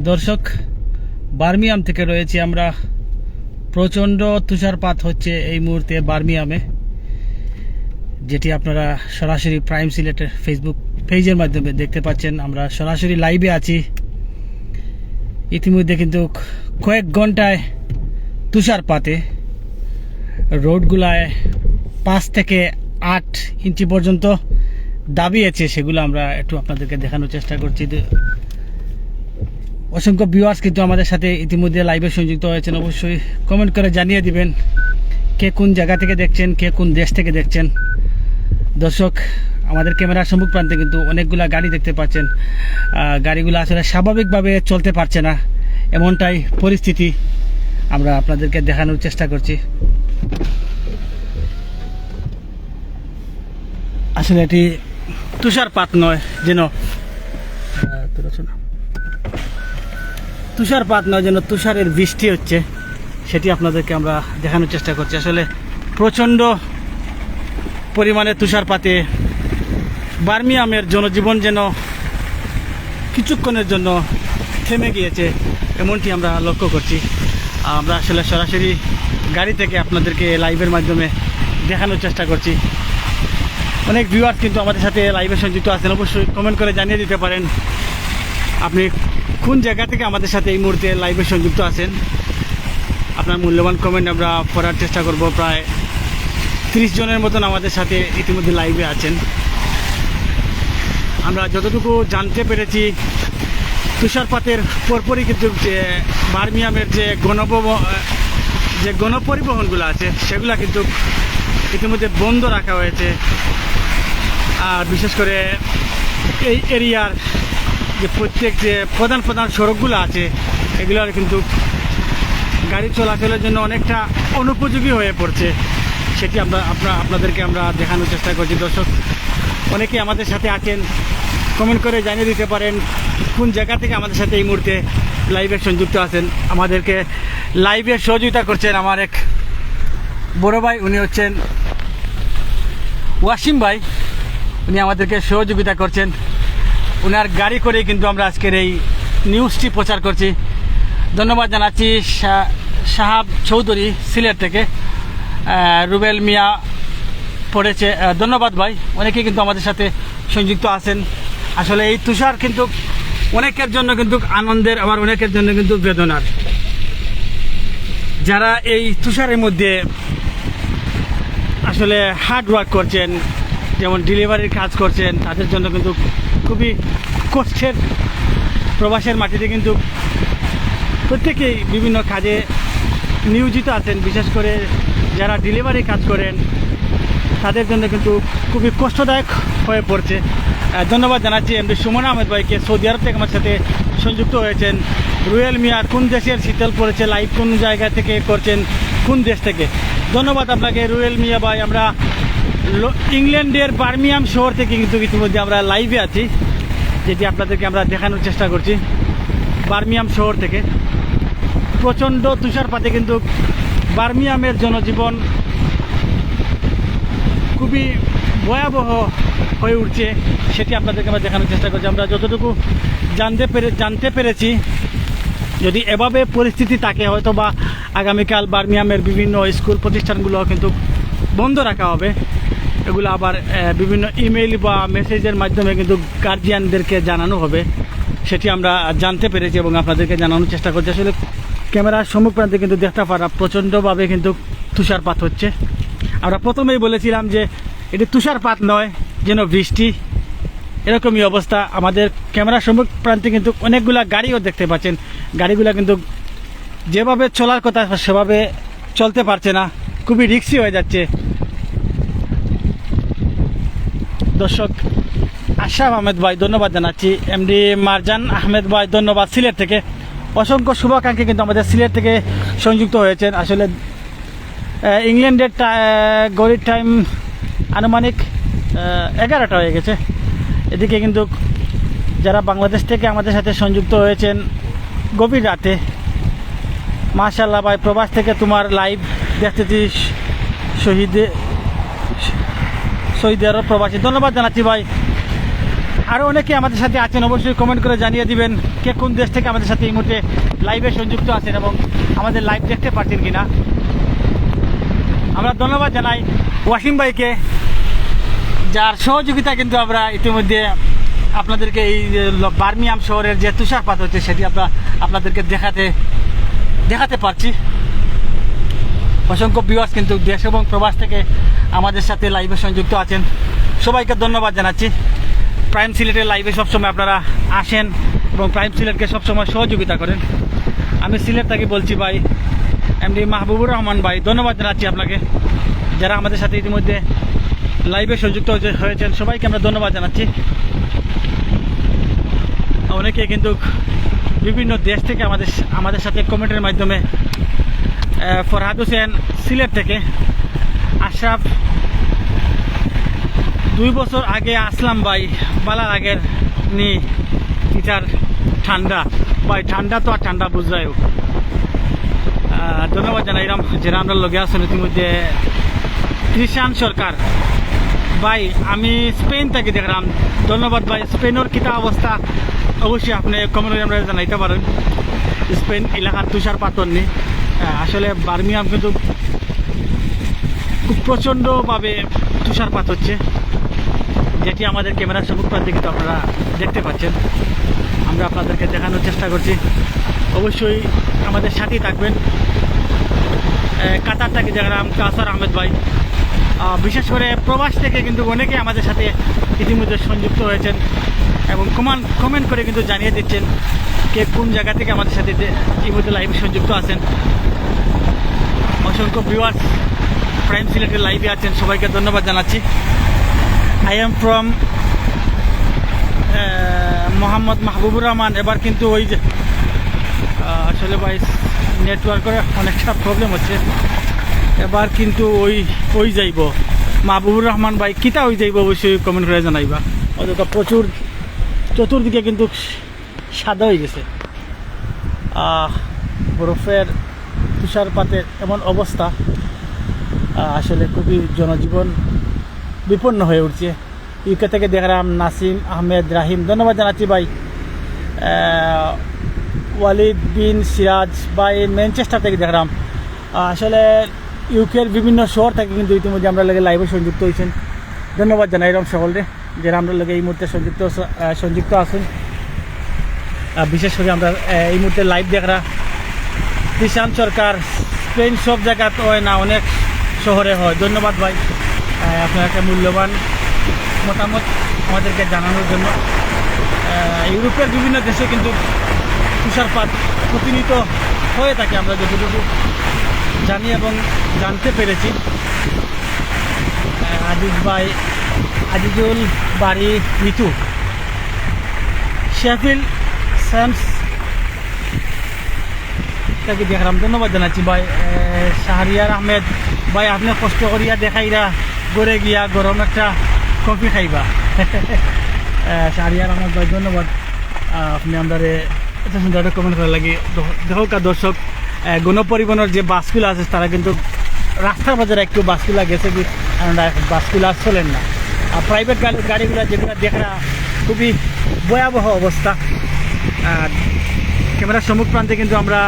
দর্শক, বার্মিয়াম থেকে রয়েছি আমরা। প্রচণ্ড তুষারপাত হচ্ছে এই মুহূর্তে বার্মিয়ামে, যেটি আপনারা সরাসরি প্রাইম সিলেটের ফেসবুক পেজের মাধ্যমে দেখতে পাচ্ছেন। আমরা সরাসরি লাইভে আছি। ইতিমধ্যে কিন্তু কয়েক ঘন্টায় তুষারপাতে রোডগুলায় 5 থেকে 8 ইঞ্চি পর্যন্ত দাবিয়েছে। সেগুলো আমরা একটু আপনাদেরকে দেখানোর চেষ্টা করছি। অসংখ্য ভিউয়ার্স কিন্তু আমাদের সাথে ইতিমধ্যে লাইভে সংযুক্ত হয়েছেন। অবশ্যই কমেন্ট করে জানিয়ে দিবেন কে কোন জায়গা থেকে দেখছেন, কে কোন দেশ থেকে দেখছেন। দর্শক, আমাদের ক্যামেরার সম্মুখ প্রান্তে কিন্তু অনেকগুলা গাড়ি দেখতে পাচ্ছেন। গাড়িগুলো আসলে স্বাভাবিকভাবে চলতে পারছে না, এমনটাই পরিস্থিতি আমরা আপনাদেরকে দেখানোর চেষ্টা করছি। আসলে এটি তুষারপাত নয়, যেন তুষারের বৃষ্টি হচ্ছে, সেটি আপনাদেরকে আমরা দেখানোর চেষ্টা করছি। আসলে প্রচণ্ড পরিমাণে তুষারপাতে বার্মিয়ামের জনজীবন যেন কিছুক্ষণের জন্য থেমে গিয়েছে, এমনটি আমরা লক্ষ্য করছি। আমরা আসলে সরাসরি গাড়ি থেকে আপনাদেরকে লাইভের মাধ্যমে দেখানোর চেষ্টা করছি। অনেক ভিউয়ার্স কিন্তু আমাদের সাথে লাইভে সংযুক্ত আছেন। অবশ্যই কমেন্ট করে জানিয়ে দিতে পারেন আপনি কোন জায়গা থেকে আমাদের সাথে এই মুহূর্তে লাইভে সংযুক্ত আছেন। আপনার মূল্যবান কমেন্ট আমরা পড়ার চেষ্টা করব। প্রায় 30 জনের মতন আমাদের সাথে ইতিমধ্যে লাইভে আছেন। আমরা যতটুকু জানতে পেরেছি, তুষারপাতের পরপরই কিন্তু যে বার্মিয়ামের যে গণপরিবহনগুলো আছে সেগুলো কিন্তু ইতিমধ্যে বন্ধ রাখা হয়েছে। আর বিশেষ করে এই এরিয়ার যে প্রত্যেক যে প্রধান প্রধান সড়কগুলো আছে এগুলোর কিন্তু গাড়ি চলাচলের জন্য অনেকটা অনুপযোগী হয়ে পড়ছে। সেটি আপনাদেরকে আমরা দেখানোর চেষ্টা করছি। দর্শক, অনেকে আমাদের সাথে আছেন, কমেন্ট করে জানিয়ে দিতে পারেন কোন জায়গা থেকে আমাদের সাথে এই মুহূর্তে লাইভে সংযুক্ত আছেন। আমাদেরকে লাইভে সহযোগিতা করছেন আমার এক বড় ভাই, উনি হচ্ছেন ওয়াসিম ভাই। উনি আমাদেরকে সহযোগিতা করছেন। ওনার গাড়ি করেই কিন্তু আমরা আজকের এই নিউজটি প্রচার করছি। ধন্যবাদ জানাচ্ছি শাহাব চৌধুরী সিলেট থেকে। রুবেল মিয়া পড়েছে, ধন্যবাদ ভাই। অনেকে কিন্তু আমাদের সাথে সংযুক্ত আছেন। আসলে এই তুষার কিন্তু অনেকের জন্য কিন্তু আনন্দের, আবার অনেকের জন্য কিন্তু বেদনার। যারা এই তুষারের মধ্যে আসলে হার্ড ওয়ার্ক করছেন, যেমন ডেলিভারির কাজ করছেন, তাদের জন্য কিন্তু খুবই কষ্টের। প্রবাসের মাটিতে কিন্তু প্রত্যেকেই বিভিন্ন কাজে নিয়োজিত আছেন। বিশেষ করে যারা ডেলিভারি কাজ করেন তাদের জন্য কিন্তু খুবই কষ্টদায়ক হয়ে পড়ছে। ধন্যবাদ জানাচ্ছি এমডি সুমন আহমেদ ভাইকে, সৌদি আরব থেকে আমার সাথে সংযুক্ত হয়েছেন। রুয়েল মিয়া, কোন দেশের শীতল পড়েছে, লাইভ কোন জায়গা থেকে করছেন, কোন দেশ থেকে? ধন্যবাদ আপনাকে রুয়েল মিয়া ভাই। আমরা ইংল্যান্ডের বার্মিয়াম শহর থেকে কিন্তু ইতিমধ্যে আমরা লাইভে আছি, যেটি আপনাদেরকে আমরা দেখানোর চেষ্টা করছি। বার্মিয়াম শহর থেকে প্রচণ্ড তুষারপাতে কিন্তু বার্মিয়ামের জনজীবন খুবই ভয়াবহ হয়ে উঠছে, সেটি আপনাদেরকে আমরা দেখানোর চেষ্টা করছি। আমরা যতটুকু জানতে পেরেছি, যদি এভাবে পরিস্থিতি থাকে, হয়তো বা আগামীকাল বার্মিয়ামের বিভিন্ন স্কুল প্রতিষ্ঠানগুলো কিন্তু বন্ধ রাখা হবে। এগুলো আবার বিভিন্ন ইমেইল বা মেসেজের মাধ্যমে কিন্তু গার্জিয়ানদেরকে জানানো হবে, সেটি আমরা জানতে পেরেছি এবং আপনাদেরকে জানানোর চেষ্টা করছি। আসলে ক্যামেরার সম্মুখ প্রান্তে কিন্তু দেখতে পারা প্রচণ্ডভাবে কিন্তু তুষারপাত হচ্ছে। আমরা প্রথমেই বলেছিলাম যে এটি তুষারপাত নয়, যেন বৃষ্টি, এরকমই অবস্থা। আমাদের ক্যামেরার সম্মুখ প্রান্তে কিন্তু অনেকগুলা গাড়িও দেখতে পাচ্ছেন। গাড়িগুলো কিন্তু যেভাবে চলার কথা সেভাবে চলতে পারছে না, খুবই রিস্কি হয়ে যাচ্ছে। দর্শক, আশরাফ আহমেদ ভাই ধন্যবাদ জানাচ্ছি। এমডি মারজান আহমেদ ভাই ধন্যবাদ সিলেট থেকে। অসংখ্য শুভাকাঙ্ক্ষী কিন্তু আমাদের সিলেট থেকে সংযুক্ত হয়েছেন। আসলে ইংল্যান্ডের ঘড়ির টাইম আনুমানিক 11টা হয়ে গেছে। এদিকে কিন্তু যারা বাংলাদেশ থেকে আমাদের সাথে সংযুক্ত হয়েছেন গভীর রাতে, মাশাআল্লাহ ভাই, প্রবাস থেকে তোমার লাইভ দেখতেছি সৌদি আরব প্রবাসী। ধন্যবাদ জানাচ্ছি ভাই। আরও অনেকে আমাদের সাথে আছেন, অবশ্যই কমেন্ট করে জানিয়ে দিবেন কে কোন দেশ থেকে আমাদের সাথে এই মুহূর্তে লাইভে সংযুক্ত আছেন এবং আমাদের লাইভ দেখতে পাচ্ছেন কিনা। আমরা ধন্যবাদ জানাই ওয়াসিম ভাইকে, যার সহযোগিতা কিন্তু আমরা ইতিমধ্যে আপনাদেরকে এই বার্মিয়াম শহরের যে তুষারপাত হচ্ছে সেটি আপনাদেরকে দেখাতে পারছি। অসংখ্য ভিউয়ার্স কিন্তু দেশ এবং প্রবাস থেকে আমাদের সাথে লাইভে সংযুক্ত আছেন, সবাইকে ধন্যবাদ জানাচ্ছি। প্রাইম সিলেটের লাইভে সবসময় আপনারা আসেন এবং প্রাইম সিলেটকে সবসময় সহযোগিতা করেন। আমি সিলেট থেকে বলছি ভাই এমডি মাহবুবুর রহমান ভাই, ধন্যবাদ জানাচ্ছি আপনাকে। যারা আমাদের সাথে ইতিমধ্যে লাইভে সংযুক্ত হয়েছেন সবাইকে আমরা ধন্যবাদ জানাচ্ছি। অনেকে কিন্তু বিভিন্ন দেশ থেকে আমাদের সাথে কমেন্টের মাধ্যমে, ফরহাদ হোসেন সিলেট থেকে, আশরাফ 2 বছর আগে আসলাম ভাই, বালার আগের নি টিচার ঠান্ডা ভাই, ঠান্ডা তো আর ঠান্ডা বুঝায়ও। ধন্যবাদ জানাই যারা আমরা লগে আসেন ইতিমধ্যে। কৃষাণ সরকার ভাই, আমি স্পেন থেকে দেখলাম, ধন্যবাদ ভাই। স্পেনের কিতা অবস্থা অবশ্যই আপনি কমেন্ট করে আমরা জানাইতে পারেন। স্পেন এলাকার তুষারপাতন নেই, আসলে বার্মিয়াম কিন্তু খুব প্রচণ্ডভাবে তুষারপাত হচ্ছে, যেটি আমাদের ক্যামেরার সম্মুখপ্রান্তে কিন্তু আপনারা দেখতে পাচ্ছেন। আমরা আপনাদেরকে দেখানোর চেষ্টা করছি, অবশ্যই আমাদের সাথেই থাকবেন। কাতার থেকে দেখলাম কাসার আহমেদ ভাই, বিশেষ করে প্রবাস থেকে কিন্তু অনেকে আমাদের সাথে ইতিমধ্যে সংযুক্ত হয়েছেন এবং কমেন্ট করে কিন্তু জানিয়ে দিচ্ছেন কে কোন জায়গা থেকে আমাদের সাথে এই মুহূর্তে লাইভে সংযুক্ত আছেন। অসংখ্য ভিউয়ার্স প্রাইম সিলেটের লাইভে আছেন, সবাইকে ধন্যবাদ জানাচ্ছি। I am from Mohammad Mahbubur Rahman. এবার কিন্তু ওই যে আসলে ভাই নেটওয়ার্কের অনেকটা প্রবলেম হচ্ছে, এবার কিন্তু ওই যাইব মাহবুবুর রহমান ভাই, কিতা হয়ে যাইব অবশ্যই কমেন্ট করে জানাইবা। অযথা প্রচুর চতুর্দিকে কিন্তু সাদা হয়ে গেছে, বরফের তুষারপাতের এমন অবস্থা, আসলে খুবই জনজীবন বিপন্ন হয়ে উঠছে। ইউকে থেকে দেখলাম নাসিম আহমেদ রাহিম, ধন্যবাদ জানাচ্ছি ভাই। ওয়ালিদ বিন সিরাজ ভাই ম্যানচেস্টার থেকে দেখলাম, আসলে ইউকের বিভিন্ন শহর থেকে কিন্তু ইতিমধ্যে আমরা লাগে লাইভে সংযুক্ত হয়েছেন, ধন্যবাদ জানাই এরকম সকলরে যারা আমরা লাগে এই মুহূর্তে সংযুক্ত আছেন। বিশেষ করে আমরা এই মুহূর্তে লাইভ দেখরা কৃষাণ সরকার, স্পেন সব জায়গাতে হয় না, অনেক শহরে হয়। ধন্যবাদ ভাই আপনার একটা মূল্যবান মতামত আমাদেরকে জানানোর জন্য। ইউরোপের বিভিন্ন দেশে কিন্তু তুষারপাত প্রতিনিয়ত হয়ে থাকে, আমরা যতটুকু জানি এবং জানতে পেরেছি। আজিজুল বাড়ি মিতু, শেফিল স্যামস তাকে দেখলাম, ধন্যবাদ জানাচ্ছি ভাই। শাহরিয়ার আহমেদ ভাই, আপনি কষ্ট করিয়া দেখাইরা গড়ে গিয়া গরম একটা কফি খাইবা। শাহরিয়ার আহমেদ ভাই ধন্যবাদ, আপনি আমরা এত সুন্দর একটা কমেন্ট করার লাগে। দেখো দর্শক, গণপরিবহনের যে বাসগুলো আছে তারা কিন্তু রাস্তার বাজারে একটু বাসগুলা গেছে কি, বাসগুলা চলেন না। আর প্রাইভেট গাড়িগুলো যেগুলো দেখা খুবই ভয়াবহ অবস্থা। ক্যামেরার সম্মুখ প্রান্তে কিন্তু আমরা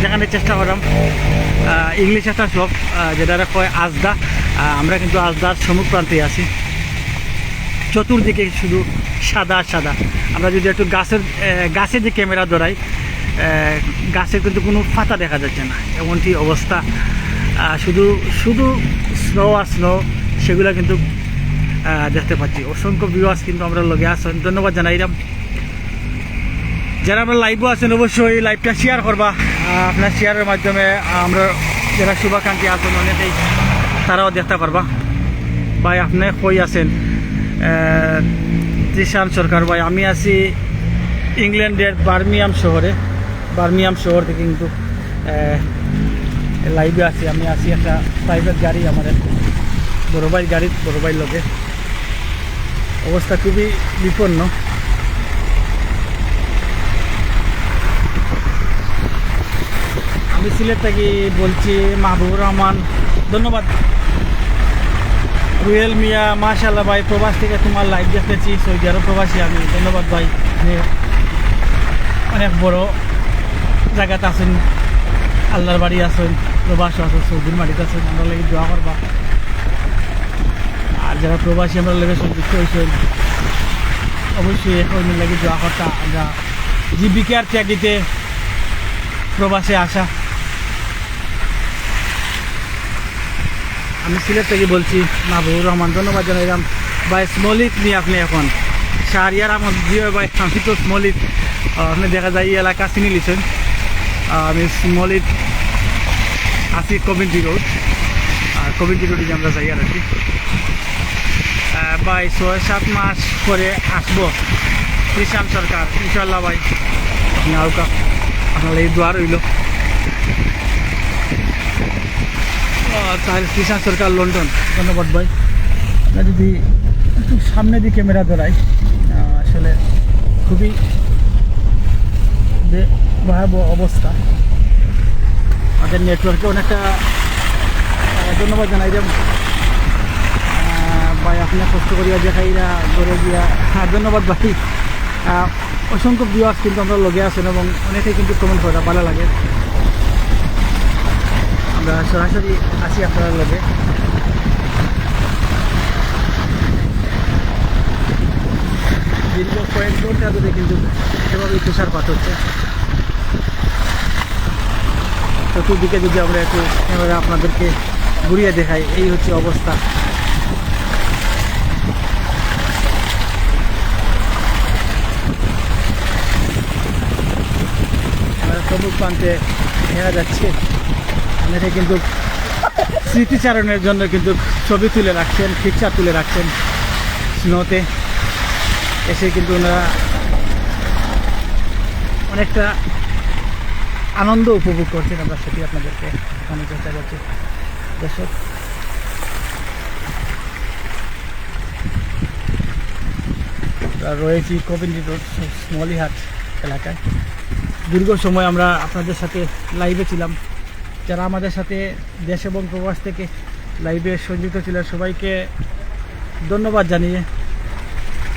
দেখানোর চেষ্টা করলাম ইংলিশ একটা শপ যেটা কয় আজদা, আমরা কিন্তু আজদার সম্মুখ প্রান্তে আছি। চতুর্দিকে শুধু সাদা সাদা, আমরা যদি একটু গাছের যে ক্যামেরা ধরাই, গাছের কিন্তু কোনো পাতা দেখা যাচ্ছে না, এমনটি অবস্থা। শুধু স্নো আর স্নো, সেগুলো কিন্তু দেখতে পাচ্ছি। অসংখ্য ভিউয়ার্স কিন্তু আমরা লগে আসেন, ধন্যবাদ জানাইলাম। যারা আমরা লাইভও আছেন অবশ্যই লাইভটা শেয়ার করবা, আপনার শেয়ারের মাধ্যমে আমরা যারা শুভাকাঙ্ক্ষী আছেন অনেকেই তারাও দেখতে পারবা। ভাই আপনি কই আছেন? কৃষাণ সরকার ভাই, আমি আছি ইংল্যান্ডের বার্মিয়াম শহর থেকে কিন্তু লাইভে আছি। আমি আছি একটা প্রাইভেট গাড়ি, আমাদের বড় ভাইয়ের লোকে, অবস্থা খুবই বিপন্ন। আমি সিলেট থেকে বলছি, মাহবুবুর রহমান, ধন্যবাদ রুয়েল মিয়া, মাশাল্লাহ ভাই, প্রবাস থেকে তোমার লাইভ দেখতেছি, সৌদি আরব প্রবাসী আমি। ধন্যবাদ ভাই, যে অনেক বড় জায়গাতে আছেন, আল্লাহর বাড়ি আছেন, প্রবাস আছেন, সৌদির মাটিতে আছেন, আমরা লাগে দোয়া করবা। আর যারা প্রবাসী আমরা লেগে সংযুক্ত হয়েছেন, অবশ্যই এখন লাগে দোয়া করতা। আমরা জীবিকার ত্যাগিতে প্রবাসে আসা। আমি সিলেট থেকে বলছি, মাহবুবুর রহমান। ধন্যবাদ জানাইলাম ভাই। স্মলিত নিয়ে আপনি এখন শাহরিয়ার আহমদ জি ভাই, আমি তো স্মলিত, আপনি দেখা যায় এই এলাকা চিনি লিছেন। আমি স্মলিত আছি কমিউনিটি রোড, আর কমিউনিটি রোডে আমরা যাই আর কি। ভাই 6-7 মাস পরে আসবো কৃষাণ সরকার, ইনশাল্লাহ ভাই। নাউকা আপনার এই দোয়া রইল। তাহলে কৃষাণ সরকার, লন্ডন। ধন্যবাদ ভাই। আমরা যদি একটু সামনে দিয়ে ক্যামেরা ধরাই, আসলে খুবই ভয়াবহ অবস্থা। আমাদের নেটওয়ার্কে অনেকটা ধন্যবাদ জানাই যে ভাই, আপনি কষ্ট করিয়া দেখাইরা ঘরে গিয়া। হ্যাঁ, ধন্যবাদ ভাই। অসংখ্য ভিউয়ার্স কিন্তু আমরা লগে আছেন এবং অনেকেই কিন্তু কমেন্ট করা ভালো লাগে। আমরা সরাসরি আসি আপনার লগে। দীর্ঘ কয়েক ঘন্টা ধরে কিন্তু এভাবেই তুষারপাত হচ্ছে। চতুর্দিকে যদি আমরা একটু ক্যামেরা আপনাদেরকে ঘুরিয়ে দেখাই, এই হচ্ছে অবস্থা। সবুজ প্রান্তে দেখা যাচ্ছে, অনেকে কিন্তু স্মৃতিচারণের জন্য কিন্তু ছবি তুলে রাখছেন, পিকচার তুলে রাখছেন স্নোতে এসে। কিন্তু ওনারা অনেকটা আনন্দ উপভোগ করছেন, আমরা সেটি আপনাদেরকে এখানে চেষ্টা করছি। দর্শক, রয়েছি কবিন্দি রোড স্মলিহাট এলাকায়। দীর্ঘ সময় আমরা আপনাদের সাথে লাইভে ছিলাম। যারা আমাদের সাথে দেশ এবং প্রবাস থেকে লাইভে সংযুক্ত ছিলেন, সবাইকে ধন্যবাদ জানিয়ে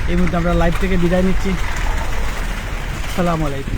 এই মুহূর্তে আমরা লাইভ থেকে বিদায় নিচ্ছি। আসসালামু আলাইকুম।